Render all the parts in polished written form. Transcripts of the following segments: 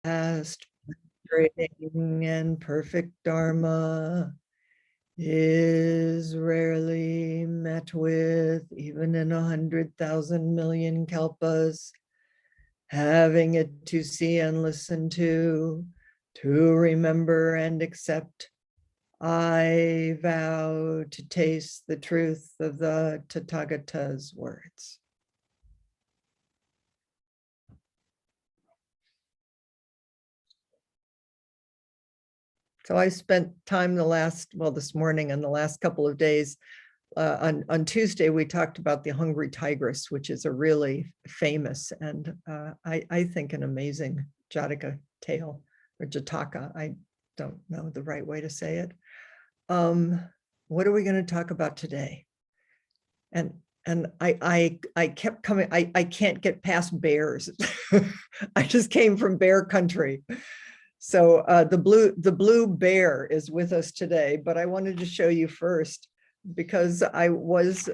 past, penetrating and perfect dharma is rarely met with, even in 100,000 million kalpas. Having it to see and listen to remember and accept, I vow to taste the truth of the Tathagata's words. So I spent time this morning and the last couple of days. On Tuesday, we talked about the Hungry Tigress, which is a really famous and I think an amazing Jataka tale, or Jataka. I don't know the right way to say it. What are we going to talk about today? And I kept coming, I can't get past bears. I just came from bear country. So the blue bear is with us today, but I wanted to show you first, because I was,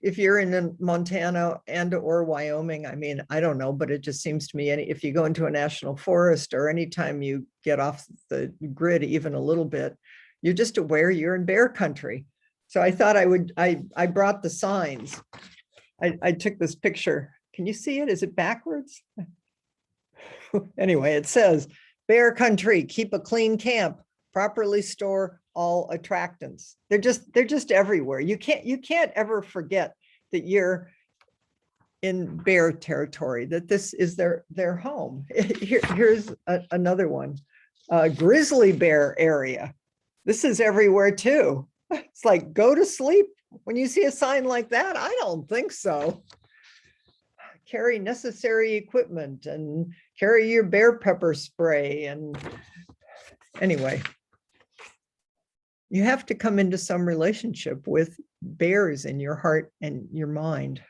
if you're in Montana and or Wyoming, I mean, I don't know, but it just seems to me, if you go into a national forest or anytime you get off the grid even a little bit, you're just aware you're in bear country. So I thought I brought the signs. I took this picture. Can you see it? Is it backwards? Anyway, it says, bear country, keep a clean camp, properly store all attractants. They're just everywhere. You can't ever forget that you're in bear territory, that this is their home. Here's another one, grizzly bear area. This is everywhere too. It's like, go to sleep when you see a sign like that. I don't think so. Carry necessary equipment and carry your bear pepper spray. And anyway, you have to come into some relationship with bears in your heart and your mind.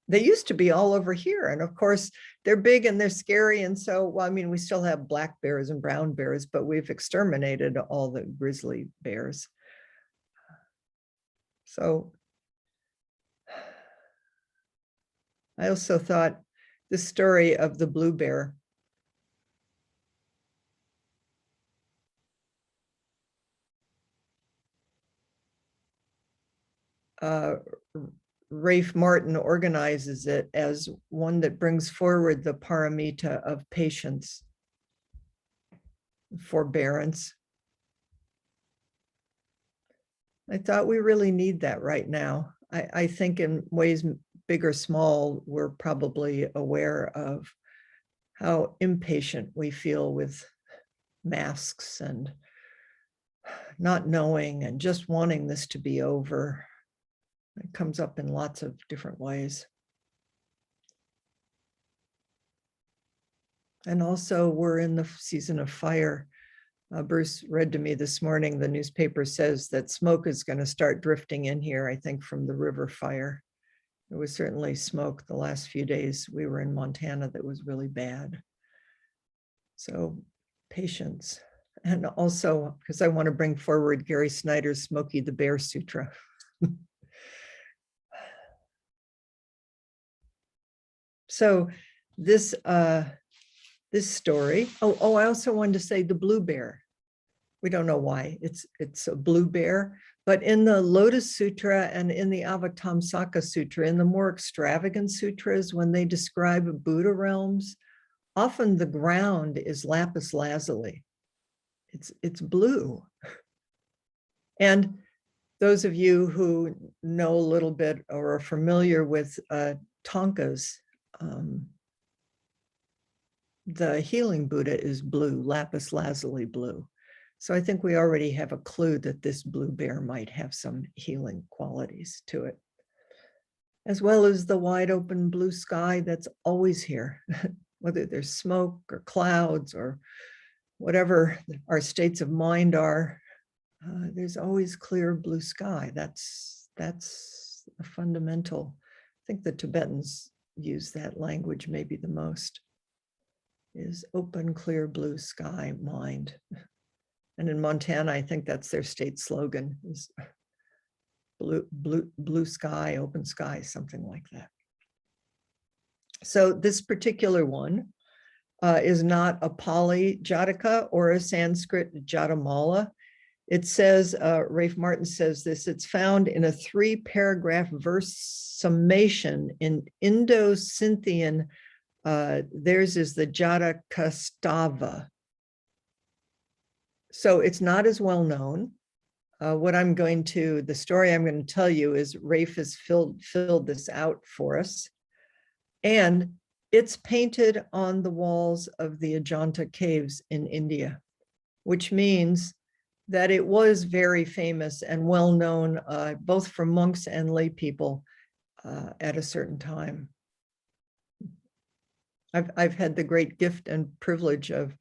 They used to be all over here. And of course, they're big and they're scary. And so, well, I mean, we still have black bears and brown bears, but we've exterminated all the grizzly bears. So I also thought the story of the blue bear. Rafe Martin organizes it as one that brings forward the paramita of patience, forbearance. I thought we really need that right now. I think in ways big or small, we're probably aware of how impatient we feel with masks and not knowing and just wanting this to be over. It comes up in lots of different ways. And also we're in the season of fire. Bruce read to me this morning, the newspaper says that smoke is going to start drifting in here, I think, from the river fire. There was certainly smoke the last few days we were in Montana that was really bad. So patience. And also, because I want to bring forward Gary Snyder's Smokey the Bear Sutra. So this story, oh, I also wanted to say the blue bear. We don't know why it's a blue bear, but in the Lotus Sutra and in the Avatamsaka Sutra, in the more extravagant sutras, when they describe Buddha realms, often the ground is lapis lazuli. It's blue. And those of you who know a little bit or are familiar with Tonkas, the healing Buddha is blue, lapis lazuli blue. So I think we already have a clue that this blue bear might have some healing qualities to it, as well as the wide open blue sky that's always here, whether there's smoke or clouds or whatever our states of mind are. There's always clear blue sky. That's a fundamental. I think the Tibetans use that language maybe the most, is open, clear blue sky mind. And in Montana, I think that's their state slogan, is blue sky, open sky, something like that. So this particular one is not a Pali Jataka or a Sanskrit Jatamala. It says, Rafe Martin says this, it's found in a 3-paragraph verse summation in Indo-Scythian. Theirs is the Jatakastava. So it's not as well known. The story I'm going to tell you is Rafe has filled this out for us. And it's painted on the walls of the Ajanta caves in India, which means that it was very famous and well known, both from monks and lay people at a certain time. I've had the great gift and privilege of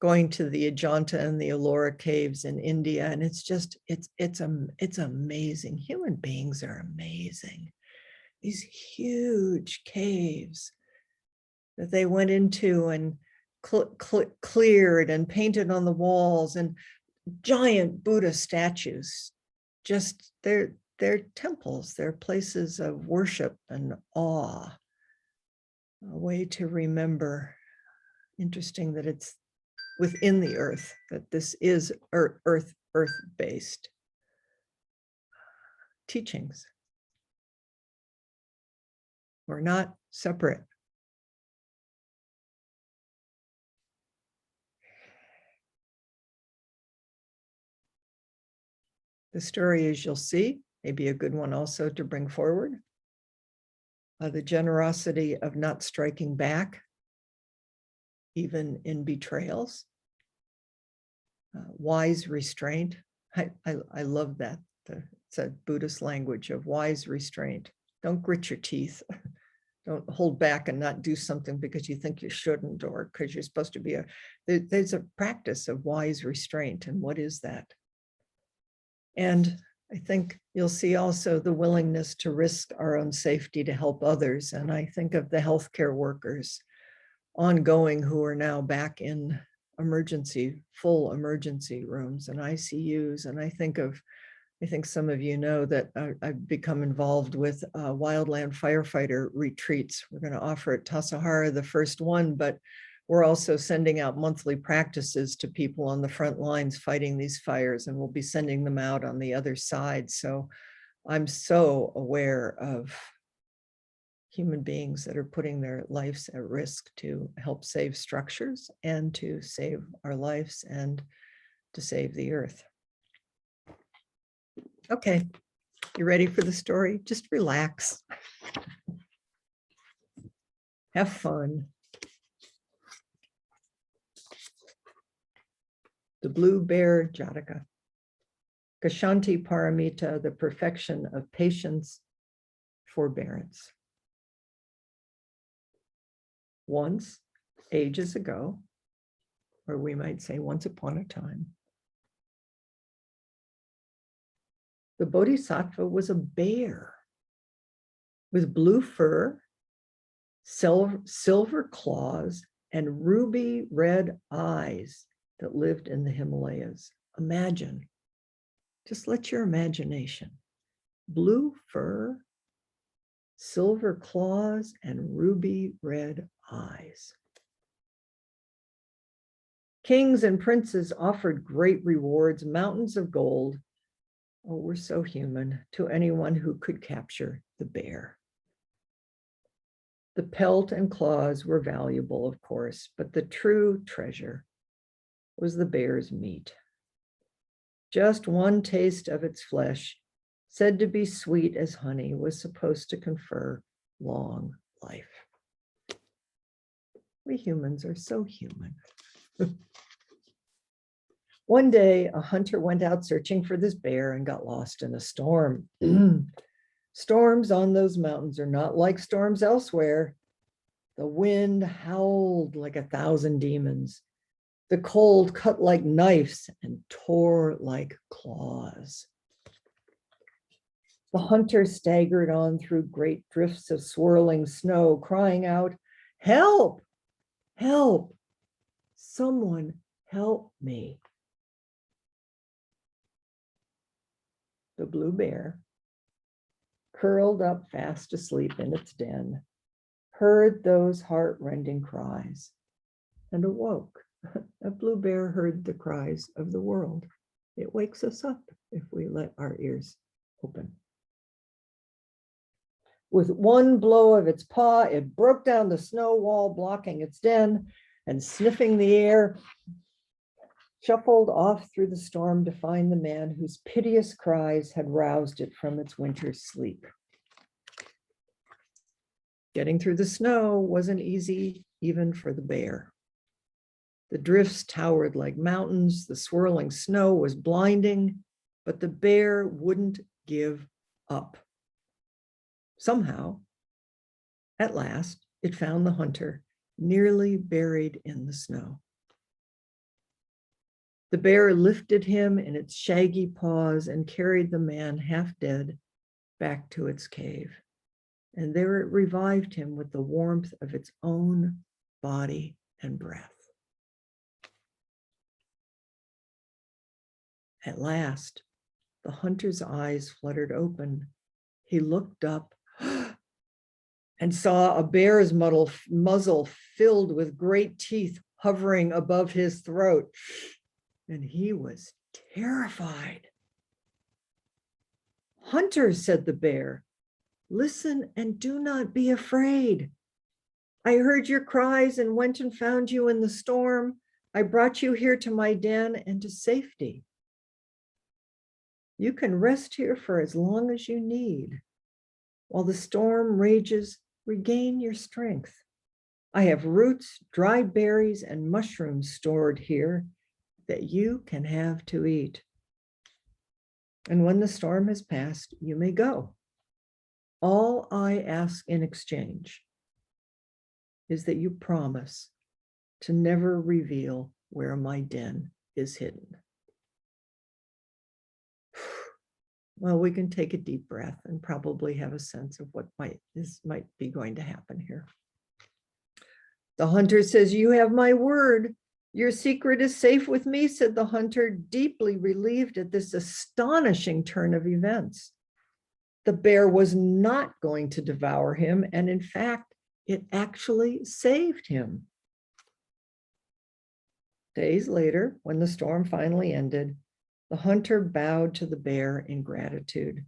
going to the Ajanta and the Ellora caves in India, and it's amazing. Human beings are amazing. These huge caves that they went into and cleared and painted on the walls, and giant Buddha statues. Just they're temples, they're places of worship and awe, a way to remember. Interesting that it's within the earth, that this is earth-based teachings. We're not separate. The story, as you'll see, may be a good one also to bring forward. The generosity of not striking back, even in betrayals. Wise restraint. I love that. It's a Buddhist language of wise restraint. Don't grit your teeth. Don't hold back and not do something because you think you shouldn't, or because you're supposed to be there's a practice of wise restraint. And what is that? And I think you'll see also the willingness to risk our own safety to help others. And I think of the healthcare workers ongoing who are now back in full emergency rooms and ICUs. And I think some of you know that I've become involved with wildland firefighter retreats. We're going to offer at Tassajara the first one, but we're also sending out monthly practices to people on the front lines fighting these fires, and we'll be sending them out on the other side. So I'm so aware of human beings that are putting their lives at risk to help save structures and to save our lives and to save the earth. Okay, you ready for the story? Just relax. Have fun. The Blue Bear Jataka. Kashanti Paramita, the perfection of patience, forbearance. Once, ages ago, or we might say once upon a time, the Bodhisattva was a bear with blue fur, silver claws, and ruby red eyes that lived in the Himalayas. Imagine, just let your imagination, blue fur, silver claws, and ruby red eyes. Kings and princes offered great rewards, mountains of gold. Oh, we're so human, to anyone who could capture the bear. The pelt and claws were valuable, of course, but the true treasure was the bear's meat. Just one taste of its flesh, said to be sweet as honey, was supposed to confer long life. We humans are so human. One day, a hunter went out searching for this bear and got lost in a storm. Storms on those mountains are not like storms elsewhere. The wind howled like 1,000 demons. The cold cut like knives and tore like claws. The hunter staggered on through great drifts of swirling snow, crying out, "Help! Help! Someone help me." The blue bear, curled up fast asleep in its den, heard those heart-rending cries and awoke. A blue bear heard the cries of the world. It wakes us up if we let our ears open. With one blow of its paw, it broke down the snow wall blocking its den, and sniffing the air, shuffled off through the storm to find the man whose piteous cries had roused it from its winter sleep. Getting through the snow wasn't easy even for the bear. The drifts towered like mountains, the swirling snow was blinding, but the bear wouldn't give up. Somehow, at last, it found the hunter nearly buried in the snow. The bear lifted him in its shaggy paws and carried the man half dead back to its cave. And there it revived him with the warmth of its own body and breath. At last, the hunter's eyes fluttered open. He looked up and saw a bear's muzzle filled with great teeth hovering above his throat. And he was terrified. "Hunter," said the bear, "listen and do not be afraid. I heard your cries and went and found you in the storm. I brought you here to my den and to safety. You can rest here for as long as you need. While the storm rages, regain your strength. I have roots, dried berries, and mushrooms stored here that you can have to eat. And when the storm has passed, you may go. All I ask in exchange is that you promise to never reveal where my den is hidden." Well, we can take a deep breath and probably have a sense of what might be going to happen here. The hunter says, "You have my word. Your secret is safe with me," said the hunter, deeply relieved at this astonishing turn of events. The bear was not going to devour him, and in fact, it actually saved him. Days later, when the storm finally ended, the hunter bowed to the bear in gratitude,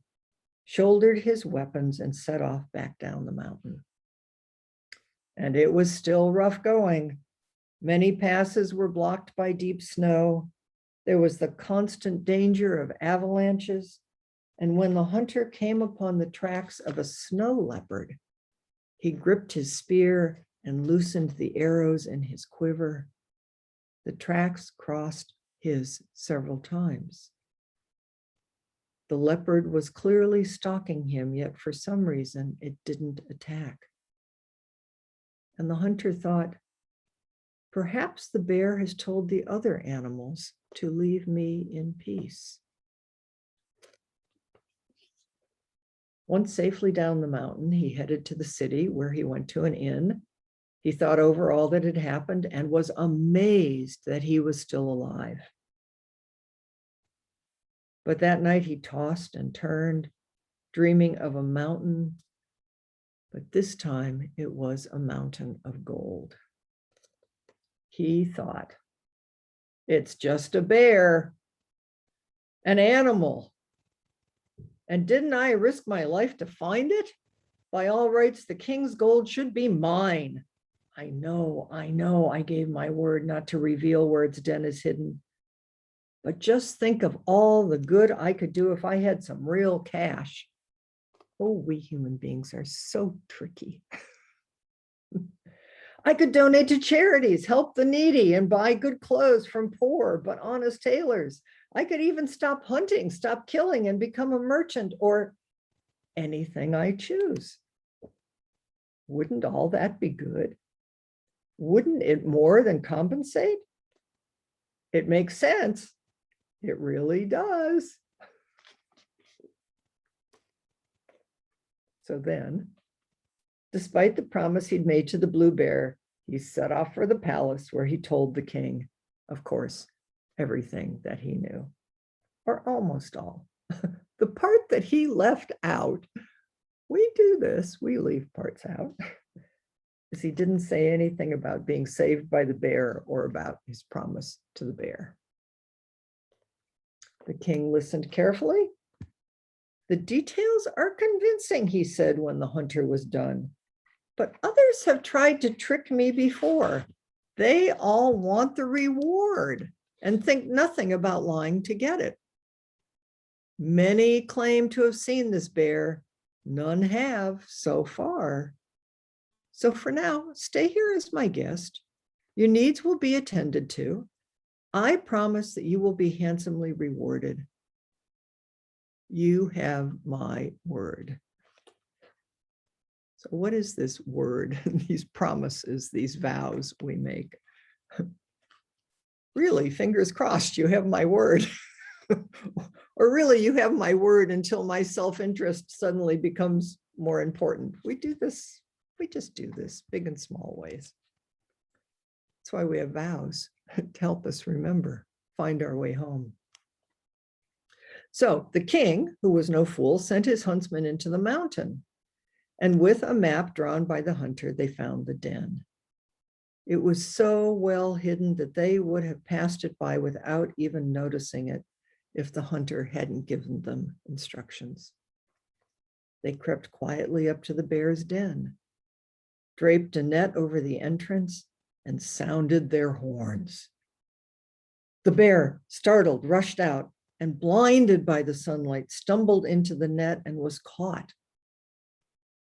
shouldered his weapons, and set off back down the mountain. And it was still rough going. Many passes were blocked by deep snow. There was the constant danger of avalanches. And when the hunter came upon the tracks of a snow leopard, he gripped his spear and loosened the arrows in his quiver. The tracks crossed his several times. The leopard was clearly stalking him, yet for some reason it didn't attack. And the hunter thought, perhaps the bear has told the other animals to leave me in peace. Once safely down the mountain, he headed to the city, where he went to an inn. He thought over all that had happened and was amazed that he was still alive. But that night he tossed and turned, dreaming of a mountain, but this time it was a mountain of gold. He thought, it's just a bear, an animal. And didn't I risk my life to find it? By all rights, the king's gold should be mine. I know, I gave my word not to reveal where its den is hidden. But just think of all the good I could do if I had some real cash. Oh, we human beings are so tricky. I could donate to charities, help the needy, and buy good clothes from poor but honest tailors. I could even stop hunting, stop killing, and become a merchant, or anything I choose. Wouldn't all that be good? Wouldn't it more than compensate? It makes sense. It really does. So then, despite the promise he'd made to the blue bear, he set off for the palace, where he told the king, of course, everything that he knew, or almost all. The part that he left out, we do this, we leave parts out. is he didn't say anything about being saved by the bear or about his promise to the bear. The king listened carefully. The details are convincing, he said when the hunter was done. But others have tried to trick me before. They all want the reward and think nothing about lying to get it. Many claim to have seen this bear. None have so far. So for now, stay here as my guest. Your needs will be attended to. I promise that you will be handsomely rewarded. You have my word. So what is this word, these promises, these vows we make? Really, fingers crossed, you have my word. Or really, you have my word until my self-interest suddenly becomes more important. We do this, we just do this, big and small ways. That's why we have vows, to help us remember, find our way home. So the king, who was no fool, sent his huntsman into the mountain. And with a map drawn by the hunter, they found the den. It was so well hidden that they would have passed it by without even noticing it if the hunter hadn't given them instructions. They crept quietly up to the bear's den, draped a net over the entrance, and sounded their horns. The bear, startled, rushed out, and blinded by the sunlight, stumbled into the net and was caught.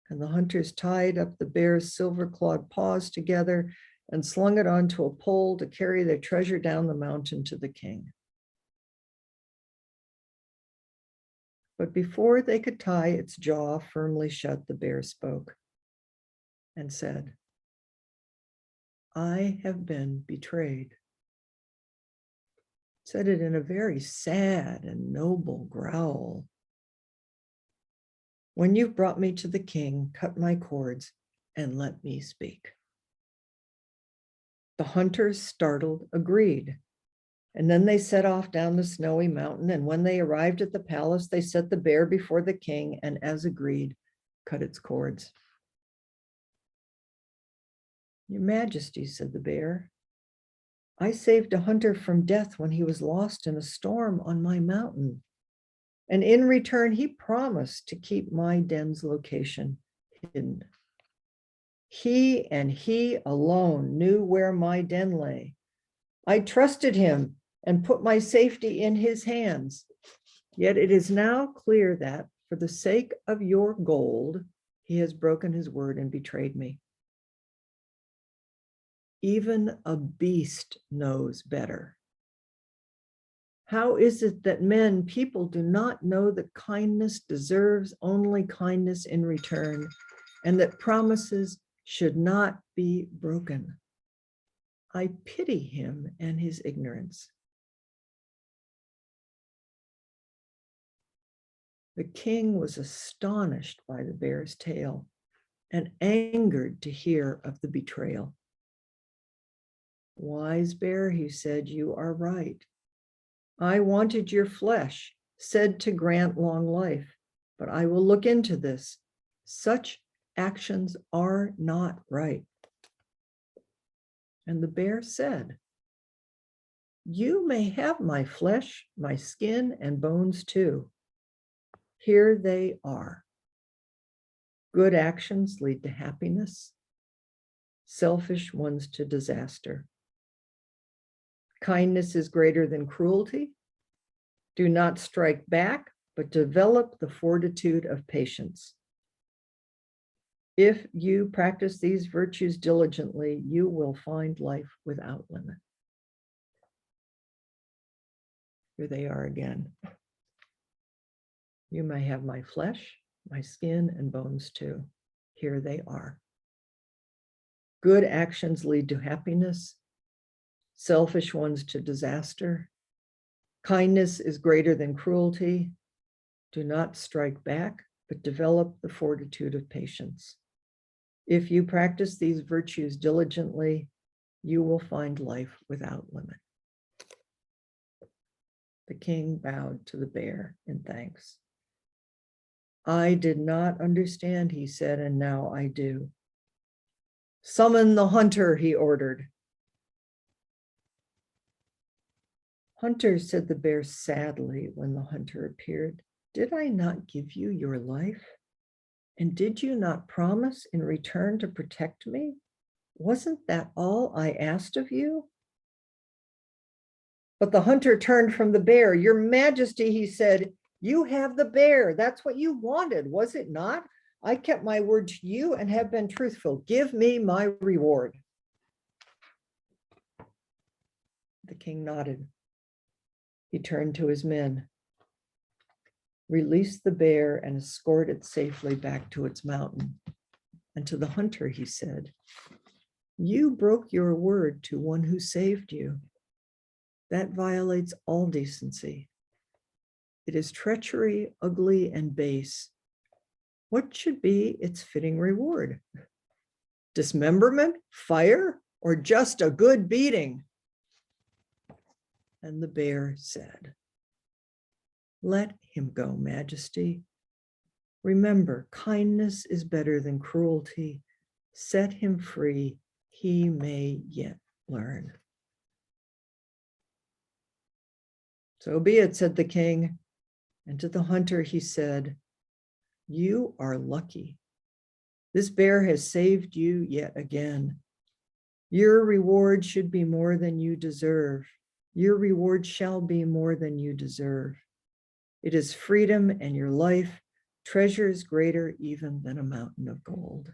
And the hunters tied up the bear's silver-clawed paws together and slung it onto a pole to carry their treasure down the mountain to the king. But before they could tie its jaw firmly shut, the bear spoke and said, I have been betrayed. Said it in a very sad and noble growl. When you've brought me to the king, cut my cords and let me speak. The hunters, startled, agreed. And then they set off down the snowy mountain, and when they arrived at the palace, they set the bear before the king, and as agreed, cut its cords. Your Majesty, said the bear, I saved a hunter from death when he was lost in a storm on my mountain. And in return, he promised to keep my den's location hidden. He and he alone knew where my den lay. I trusted him and put my safety in his hands. Yet it is now clear that, for the sake of your gold, he has broken his word and betrayed me. Even a beast knows better. How is it that people do not know that kindness deserves only kindness in return, and that promises should not be broken? I pity him and his ignorance. The king was astonished by the bear's tale and angered to hear of the betrayal. Wise bear, he said, you are right. I wanted your flesh, said to grant long life, but I will look into this. Such actions are not right. And the bear said, you may have my flesh, my skin, and bones too. Here they are. Good actions lead to happiness. Selfish ones to disaster. Kindness is greater than cruelty. Do not strike back, but develop the fortitude of patience. If you practice these virtues diligently, you will find life without limit. Here they are again. You may have my flesh, my skin, and bones too. Here they are. Good actions lead to happiness. Selfish ones to disaster. Kindness is greater than cruelty. Do not strike back, but develop the fortitude of patience. If you practice these virtues diligently, you will find life without limit. The king bowed to the bear in thanks. I did not understand, he said, and now I do. Summon the hunter, he ordered. Hunter, said the bear sadly when the hunter appeared, did I not give you your life? And did you not promise in return to protect me? Wasn't that all I asked of you? But the hunter turned from the bear. Your Majesty, he said, you have the bear. That's what you wanted, was it not? I kept my word to you and have been truthful. Give me my reward. The king nodded. He turned to his men. Release the bear and escort it safely back to its mountain. And to the hunter, he said, you broke your word to one who saved you. That violates all decency. It is treachery, ugly and base. What should be its fitting reward? Dismemberment, fire, or just a good beating? And the bear said, let him go, Majesty. Remember, kindness is better than cruelty. Set him free. He may yet learn. So be it, said the king. And to the hunter, he said, you are lucky. This bear has saved you yet again. Your reward should be more than you deserve. Your reward shall be more than you deserve. It is freedom and your life, treasures greater even than a mountain of gold.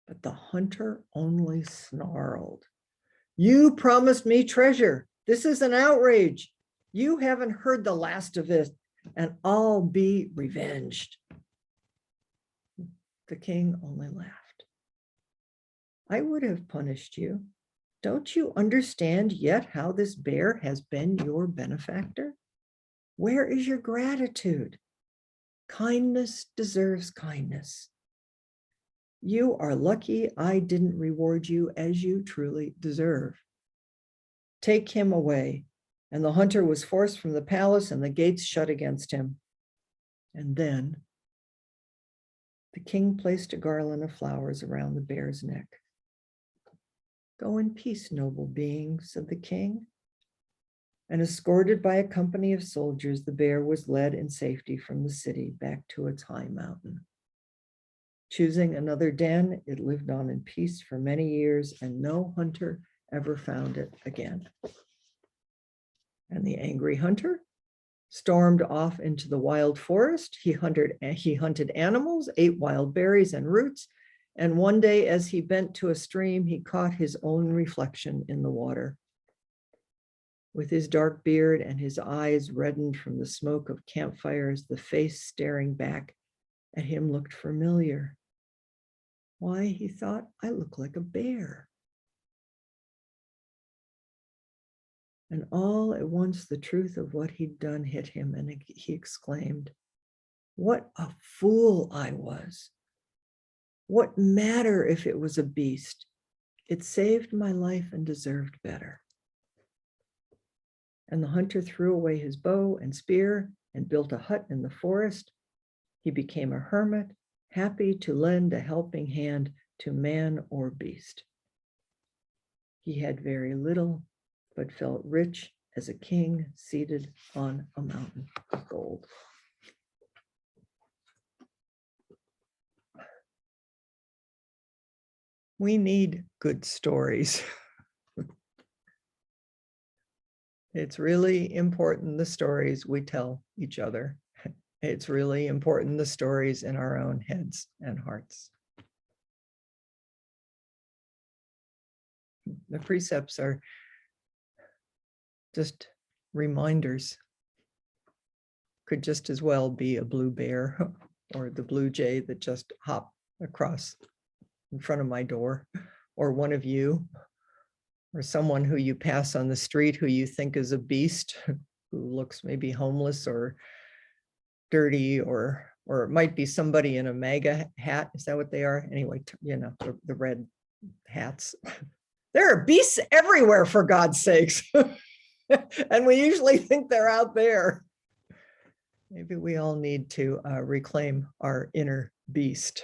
But the hunter only snarled. You promised me treasure. This is an outrage. You haven't heard the last of it, and I'll be revenged. The king only laughed. I would have punished you. Don't you understand yet how this bear has been your benefactor? Where is your gratitude? Kindness deserves kindness. You are lucky I didn't reward you as you truly deserve. Take him away. And the hunter was forced from the palace and the gates shut against him. And then the king placed a garland of flowers around the bear's neck. Go in peace, noble being, said the king. And escorted by a company of soldiers, the bear was led in safety from the city back to its high mountain. Choosing another den, it lived on in peace for many years, and no hunter ever found it again. And the angry hunter stormed off into the wild forest. He hunted animals, ate wild berries and roots, and one day as he bent to a stream, he caught his own reflection in the water. With his dark beard and his eyes reddened from the smoke of campfires, the face staring back at him looked familiar. Why, he thought, I look like a bear. And all at once the truth of what he'd done hit him, and he exclaimed, what a fool I was. What matter if it was a beast? It saved my life and deserved better. And the hunter threw away his bow and spear and built a hut in the forest. He became a hermit, happy to lend a helping hand to man or beast. He had very little, but felt rich as a king seated on a mountain of gold. We need good stories. It's really important, the stories we tell each other. It's really important, the stories in our own heads and hearts. The precepts are just reminders. Could just as well be a blue bear or the blue jay that just hopped across in front of my door, or one of you, or someone who you pass on the street who you think is a beast, who looks maybe homeless or dirty, or it might be somebody in a MAGA hat. Is that what they are? Anyway, you know, the red hats. There are beasts everywhere, for God's sakes. And we usually think they're out there. Maybe we all need to reclaim our inner beast.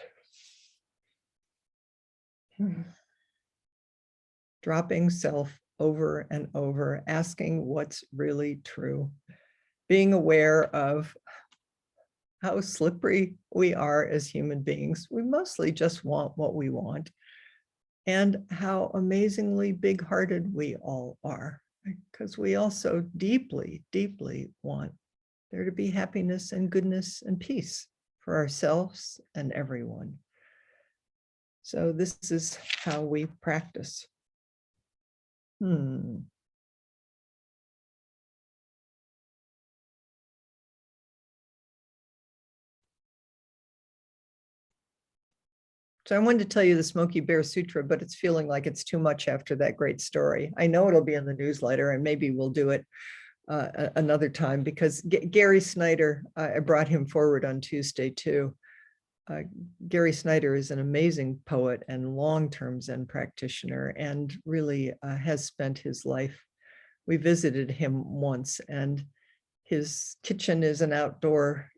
Dropping self over and over, asking what's really true, being aware of how slippery we are as human beings. We mostly just want what we want, and how amazingly big-hearted we all are, because we also deeply, deeply want there to be happiness and goodness and peace for ourselves and everyone. So this is how we practice. So I wanted to tell you the Smokey Bear Sutra, but it's feeling like it's too much after that great story. I know it'll be in the newsletter, and maybe we'll do it another time, because Gary Snyder, I brought him forward on Tuesday too. Gary Snyder is an amazing poet and long-term Zen practitioner, and really has spent his life. We visited him once, and his kitchen is an outdoor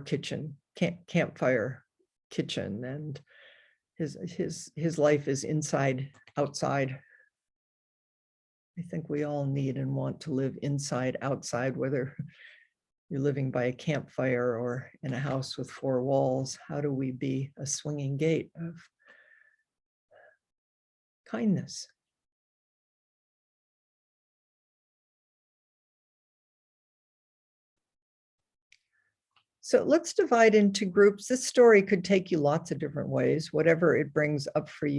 kitchen, campfire kitchen, and his life is inside, outside. I think we all need and want to live inside, outside, whether you're living by a campfire or in a house with four walls. How do we be a swinging gate of kindness? So let's divide into groups. This story could take you lots of different ways, whatever it brings up for you.